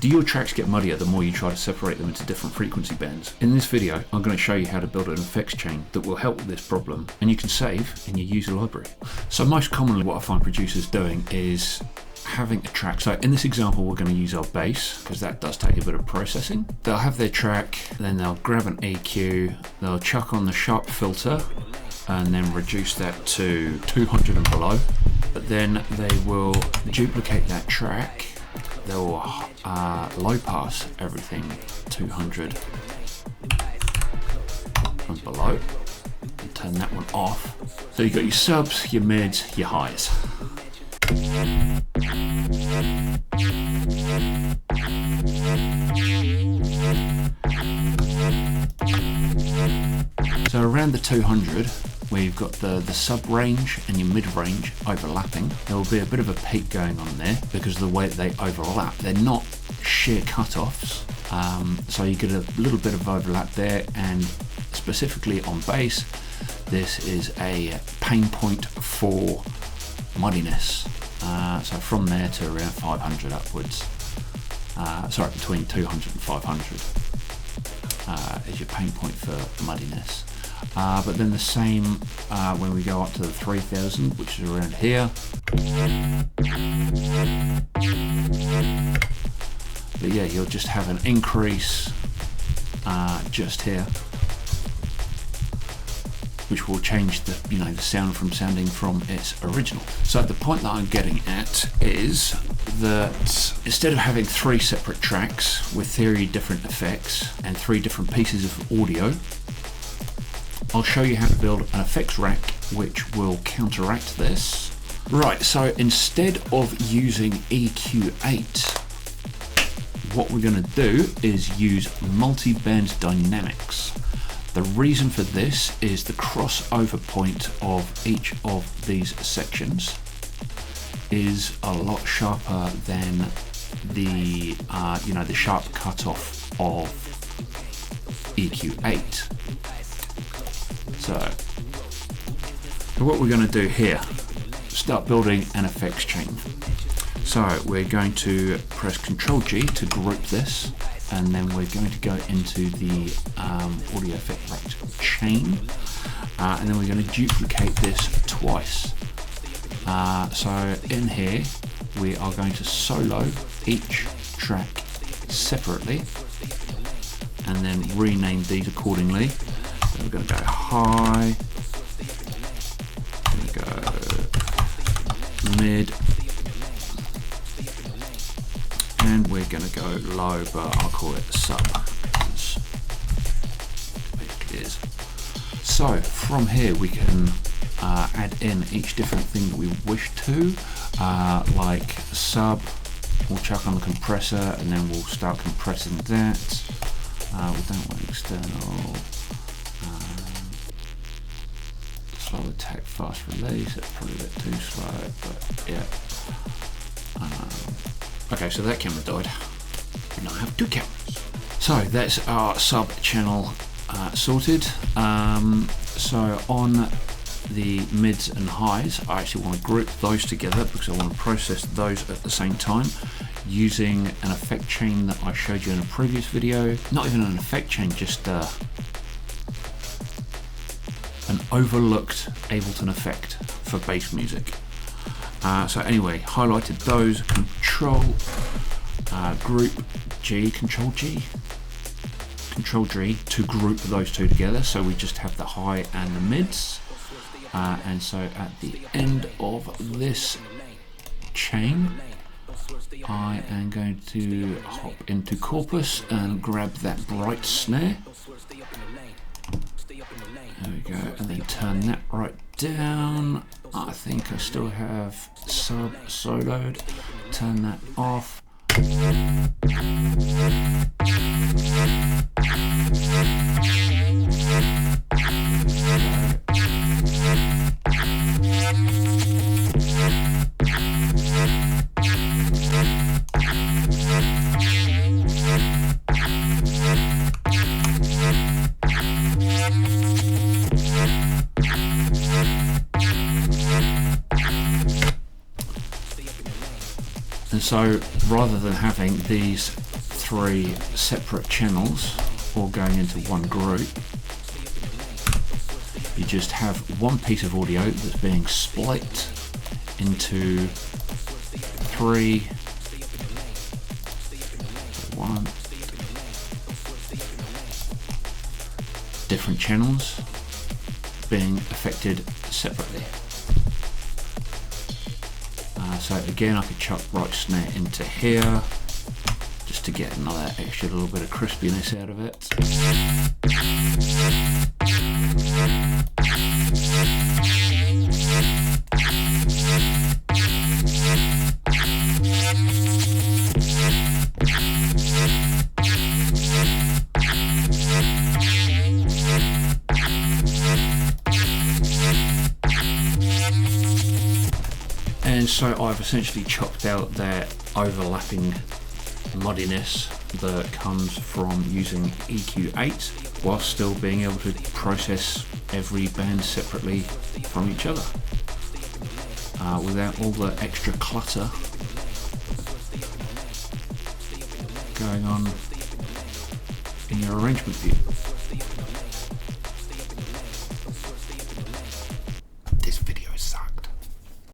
Do your tracks get muddier the more you try to separate them into different frequency bands? In this video, I'm going to show you how to build an effects chain that will help with this problem, and you can save in your user library. So most commonly what I find producers doing is having a track. So in this example, we're going to use our bass because that does take a bit of processing. They'll have their track, then they'll grab an EQ, they'll chuck on the sharp filter and then reduce that to 200 and below. But then they will duplicate that track, they'll low pass everything 200 and below, and turn that one off. So you've got your subs, your mids, your highs. So around the 200, where you've got the sub range and your mid range overlapping, there will be a bit of a peak going on there because of the way that they overlap. They're not sheer cutoffs, so you get a little bit of overlap there, and specifically on bass, this is a pain point for muddiness. So from there to around 500 upwards, sorry, between 200 and 500 is your pain point for muddiness. But then the same when we go up to the 3000, which is around here. But yeah, you'll just have an increase just here, which will change the the sound from sounding from its original. So the point that I'm getting at is that instead of having 3 separate tracks with 3 different effects and 3 different pieces of audio, I'll show you how to build an effects rack which will counteract this. Right, so instead of using EQ8, what we're going to do is use multi-band dynamics. The reason for this is the crossover point of each of these sections is a lot sharper than the the sharp cutoff of EQ8. So what we're going to do here, start building an effects chain. So we're going to press Ctrl G to group this, and then we're going to go into the audio effect rack chain, and then we're going to duplicate this twice. So in here we are going to solo each track separately and then rename these accordingly. So we're going to go high, we're going to go mid, and we're going to go low, but I'll call it sub. Basically is. So from here we can add in each different thing that we wish to, like sub, we'll chuck on the compressor and then we'll start compressing that. We don't want external. Slow attack, fast release, that's probably a bit too slow, but yeah. Okay, so that camera died. We now have 2 cameras. So that's our sub channel sorted. So on the mids and highs, I actually want to group those together because I want to process those at the same time using an effect chain that I showed you in a previous video. Not even an effect chain, just an overlooked Ableton effect for bass music. So anyway, highlighted those, Control Group G, Control G to group those 2 together, so we just have the high and the mids. And so at the end of this chain, I am going to hop into Corpus and grab that bright snare. There we go, and then turn that right down. I think I still have sub soloed. Turn that off. So rather than having these 3 separate channels all going into one group, you just have one piece of audio that's being split into 3 different channels being affected separately. So again, I could chuck right snare into here just to get another extra little bit of crispiness out of it. And so I've essentially chopped out that overlapping muddiness that comes from using EQ8 while still being able to process every band separately from each other without all the extra clutter going on in your arrangement view.